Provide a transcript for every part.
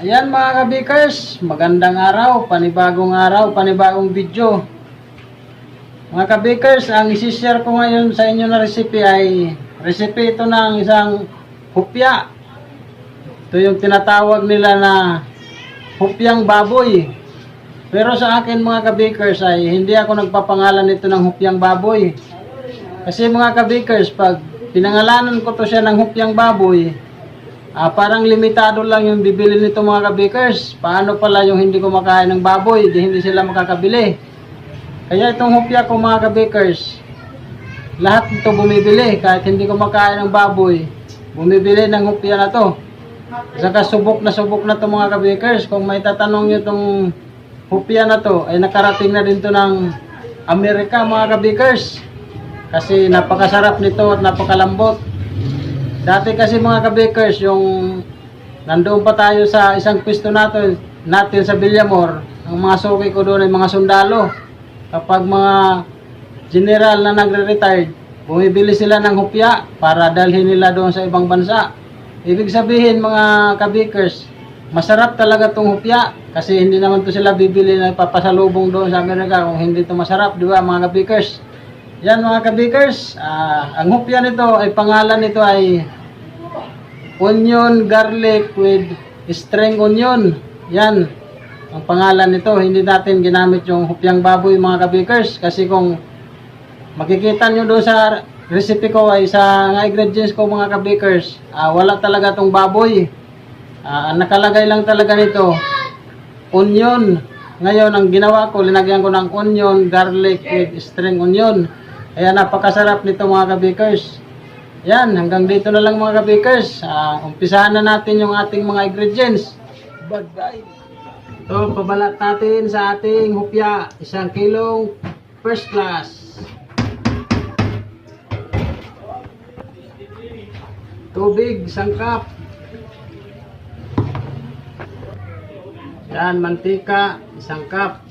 Ayan mga kabikers, magandang araw, panibagong video. Mga kabikers, ang isi-share ko ngayon sa inyo na recipe ay recipe ito ng isang hupya. Ito yung tinatawag nila na hupyang baboy. Pero sa akin mga kabikers ay hindi ako nagpapangalan nito ng hupyang baboy. Kasi mga kabikers, pag pinangalanan ko to siya ng hupyang baboy, parang limitado lang yung bibili nito mga kabikers. Paano pala yung hindi kumakain ng baboy, di hindi sila makakabili. Kaya itong hupya ko mga kabikers, lahat ito bumibili. Kahit hindi kumakain ng baboy, bumibili ng hupya na to. Saka subok na to mga kabikers. Kung may tatanong nyo itong hupya na to, ay nakarating na din to ng Amerika mga kabikers. Kasi napakasarap nito at napakalambot. Dati kasi mga kabikers, yung nandoon pa tayo sa isang pwesto natin sa Villamor, ang mga suki ko doon ay mga sundalo. Kapag mga general na nagre-retired, bumibili sila ng hupya para dalhin nila doon sa ibang bansa. Ibig sabihin mga kabikers, masarap talaga tong hupya kasi hindi naman to sila bibili na papasalubong doon sa Amerika kung hindi to masarap, di ba mga kabikers? Yan mga kabikers, ang hupya nito ay pangalan nito ay onion garlic with string onion. Yan ang pangalan nito. Hindi natin ginamit yung hupyang baboy mga kabikers kasi kung makikita nyo doon sa recipe ko ay sa ingredients ko mga kabikers, wala talaga tong baboy. Ang nakalagay lang talaga nito onion. Ngayon ang ginawa ko, linagyan ko ng onion garlic with string onion. Kaya napakasarap nito mga kabikers. Yan, hanggang dito na lang mga kabikers. Umpisahan na natin yung ating mga ingredients. Bye-bye. Ito, pabalat natin sa ating hupya. 1 kilong first class. Tubig, 1 cup. Yan, mantika, 1 cup.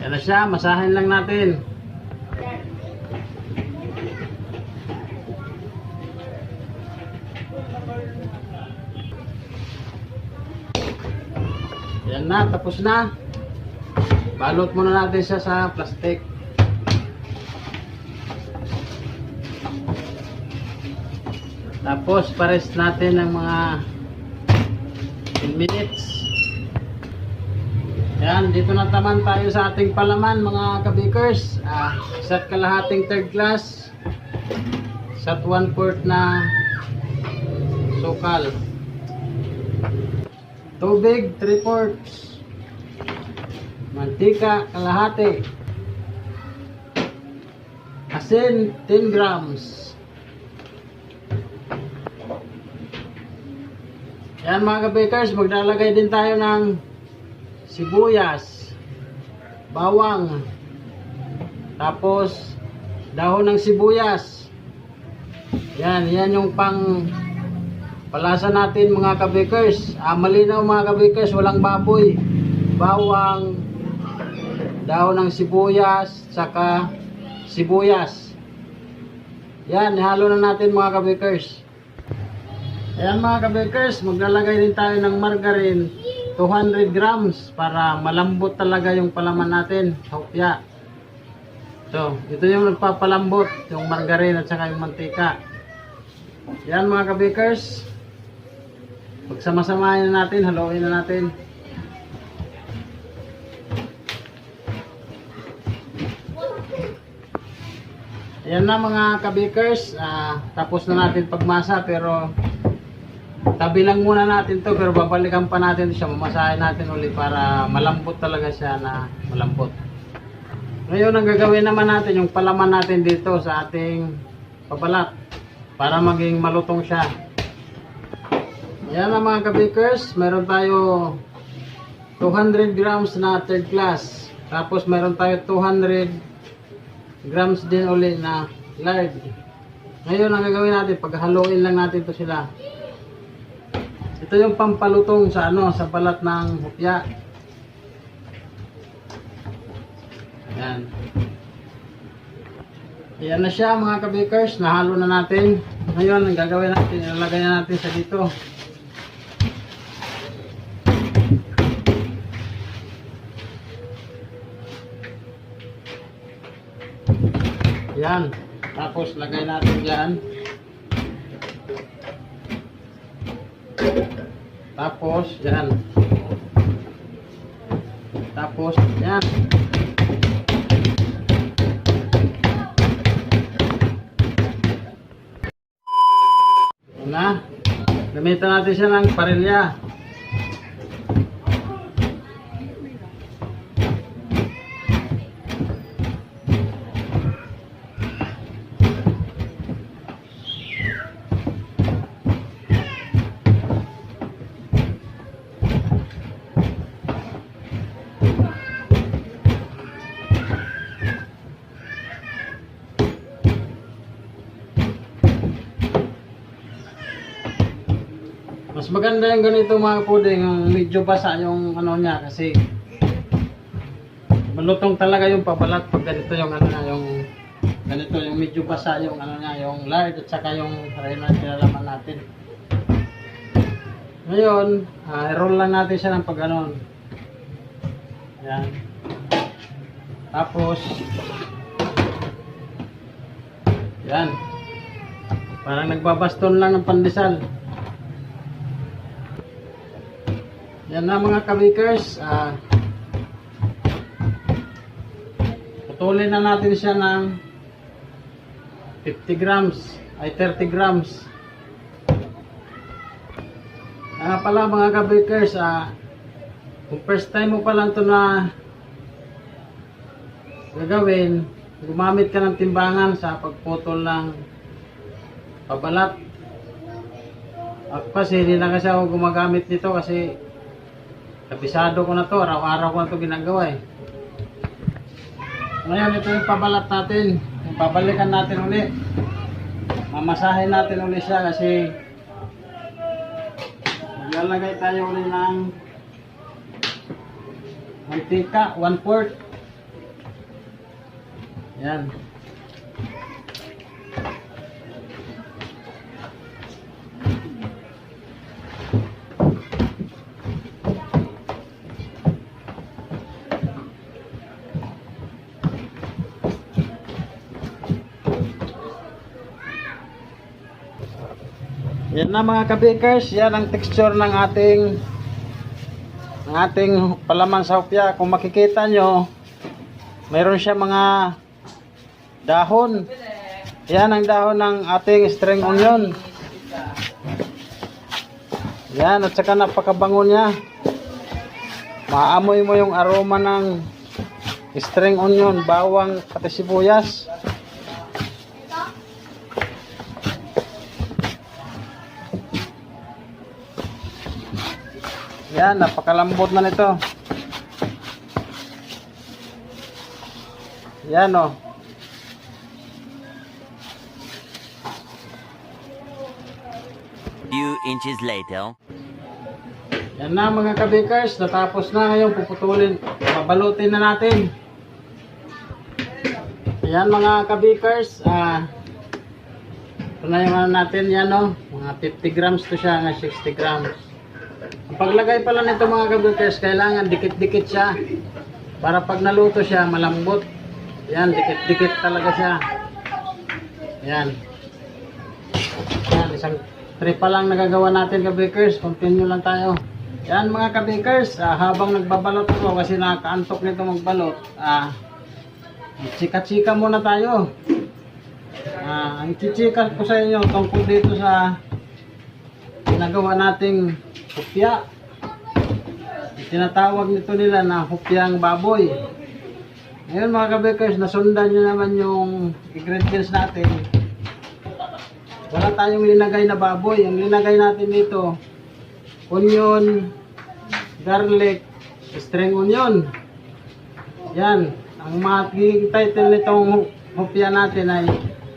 Yan na siya, masahin lang natin. Yan na, tapos na. Balot muna natin siya sa plastic. Tapos pares natin ng mga 10 minutes. Yan, dito na taman tayo sa ating palaman mga kabikers. Isa't kalahating third class. Isa't 1/4 na sukal. Tubig, 3/4. Mantika, kalahati. Asin, 10 grams. Yan mga kabikers, maglalagay din tayo ng sibuyas, bawang, tapos dahon ng sibuyas. Yan yung pang palasa natin mga kabikers. Malinaw mga kabikers, walang baboy. Bawang, dahon ng sibuyas, saka sibuyas. Yan, ihalo na natin mga kabikers. Ayan mga kabikers, maglalagay din tayo ng margarine, 200 grams para malambot talaga yung palaman natin sa hupya. So, ito yung nagpapalambot, yung margarine at saka yung mantika. Yan mga kabikers. Pagsama-samahin na natin, haluin na natin. Ayan na mga kabikers, tapos na natin pagmasa pero tabi lang muna natin to, pero babalikan pa natin siya, mamasahin natin ulit para malambot talaga siya na malambot. Ngayon ang gagawin naman natin yung palaman natin dito sa ating pabalat para maging malutong siya. Yan na mga kabikers, meron tayo 200 grams na third class. Tapos meron tayo 200 grams din ulit na lard. Ngayon ang gagawin natin, paghaluin lang natin to sila. Ito yung pampalutong sa sa balat ng hupya. Yan. Yan na siya mga kabikers, nahalo na natin. Ngayon, ang gagawin natin, ilalagay na natin sa dito. Yan. Tapos lagay natin yan. Tapos yan. Tapos yan. Na. Gamitan natin siya ng parilya. Mas maganda yung ganito mga puding, yung medyo basa yung ano niya kasi malutong talaga yung pabalat pag ganito yung ano niya, yung ganito yung medyo basa yung ano niya, yung lard at saka yung rena kinalaman natin. Ngayon, i-roll lang natin siya ng pag ganon. Yan. Tapos yan. Parang nagbabaston lang ng pandesal. Yan na mga kabikers, putulin na natin siya ng 50 grams, ay 30 grams. Pala mga kabikers, kung first time mo pa lang ito na gagawin, gumamit ka ng timbangan sa pagputol ng pabalat. Kasi hindi na kasi ako gumagamit nito kasi kabisado ko na to, araw-araw ko na to ginagawa eh. Ngayon ito yung pabalat natin, pabalikan natin ulit, mamasahin natin ulit siya kasi maglalagay tayo ulit ng mantika, 1/4. Yan. Yan na mga kabikers, yan ang texture ng ating palaman sa hopya. Kung makikita nyo, mayroon siya mga dahon. Yan ang dahon ng ating string onion. Yan, at saka napakabango niya. Maamoy mo yung aroma ng string onion, bawang, pati sibuyas. Yan, napakalambot na nito. Yan o. Few inches later. Yan na mga kabikers, natapos na ngayon, puputulin, babalutin na natin. Yan mga kabikers, ito na yung ano natin, yan o, mga 50 grams to siya, nga 60 grams. Ang paglagay pala nito mga kabikers, kailangan dikit-dikit siya, para pag naluto siya, malambot. Yan, dikit-dikit talaga siya. Yan. Yan, isang tray pa lang nagagawa natin kabikers, continue lang tayo. Yan mga kabikers, habang nagbabalot ko kasi nakaantok nito magbalot, chika-chika muna tayo. Ang chichika ko sa inyo tungkol dito sa ginagawa nating hopya. Tinatawag nito nila na hopyang baboy. Ngayon mga kabikers, nasundan nyo naman yung ingredients natin. Wala tayong linagay na baboy. Ang linagay natin dito, onion, garlic, string onion. Yan. Ang magiging title nitong hopya natin ay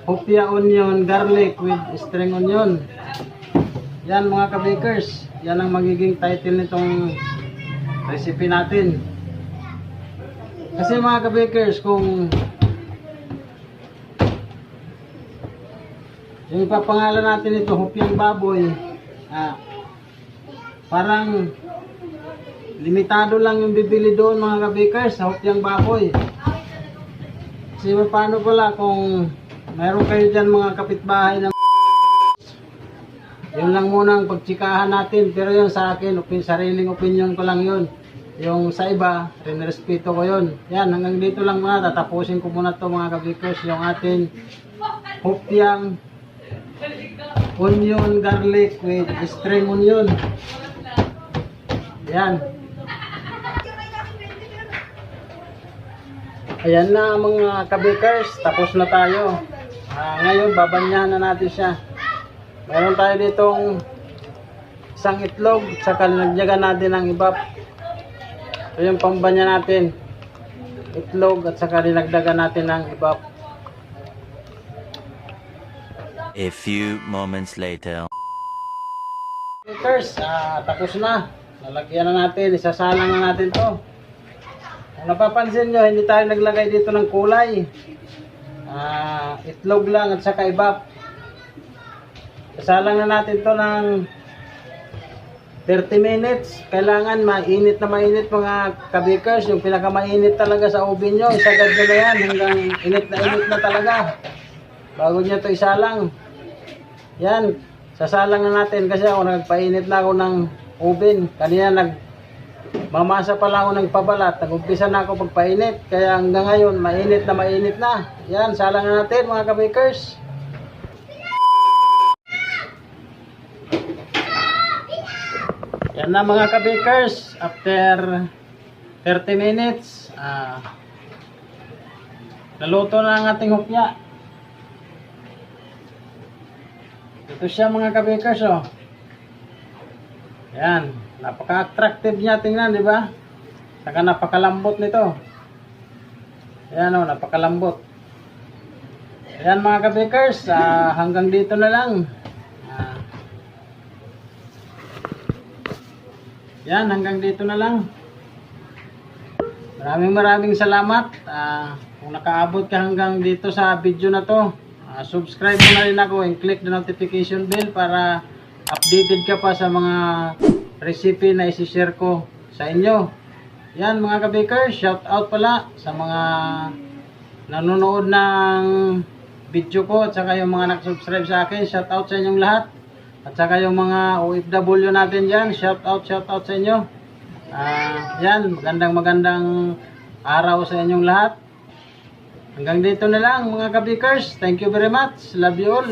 hopya onion garlic with string onion. Yan mga kabikers. Yan ang magiging title nitong recipe natin. Kasi mga kabikers, kung yung ipapangalan natin ito, hopyang baboy, parang limitado lang yung bibili doon mga kabikers sa hopyang baboy. Kasi paano pala kung mayroon kayo dyan mga kapitbahay na yun lang muna ang pagtsikahan natin. Pero yun sa akin, sariling opinion ko lang yun. Yung sa iba, rinrespeto ko yun. Yan, hanggang dito lang muna. Tatapusin ko muna to mga kabikers. Yung atin hopyang onion garlic with string onion. Yan. Ayan na mga kabikers. Tapos na tayo. Ngayon, babanyahan na natin siya. Meron tayo ditong isang itlog, saka nagyagan natin ng ibap. So yung pambanya natin, itlog at saka dinagdagan natin ng ibap. A few moments later. Bakers, tapos na. Lalagyan na natin, isasalang na natin to. Kung napapansin nyo, hindi tayo naglagay dito ng kulay. Itlog lang at saka ibap. Isalang na natin to ng 30 minutes. Kailangan mainit na mainit mga kabikers. Yung pinakamainit talaga sa oven nyo. Isagad nyo na yan hanggang init na talaga. Bago nyo to isalang. Yan. Sasalang na natin kasi ako nagpainit na ako ng oven. Kanina mamasa pa lang ako nagpabalat. Nag-umpisa na ako pagpainit. Kaya hanggang ngayon mainit na. Yan. Salang na natin mga kabikers. Yan na mga kabikers, after 30 minutes, naluto na ang ating hopya. Ito siya mga kabikers, oh. Yan, napaka-attractive niya tingnan, di ba? Saka napakalambot nito. Yan, oh, napakalambot. Yan mga kabikers, hanggang dito na lang. Yan, hanggang dito na lang. Maraming salamat. Kung nakaabot ka hanggang dito sa video na to, subscribe mo na rin ako and click the notification bell para updated ka pa sa mga recipe na isi-share ko sa inyo. Yan mga kabikers, shout out pala sa mga nanonood ng video ko at saka yung mga nag-subscribe sa akin. Shout out sa inyong lahat. At saka yung mga OFW natin dyan, shout out sa inyo. Yan, magandang araw sa inyong lahat. Hanggang dito na lang mga kabikers. Thank you very much. Love you all.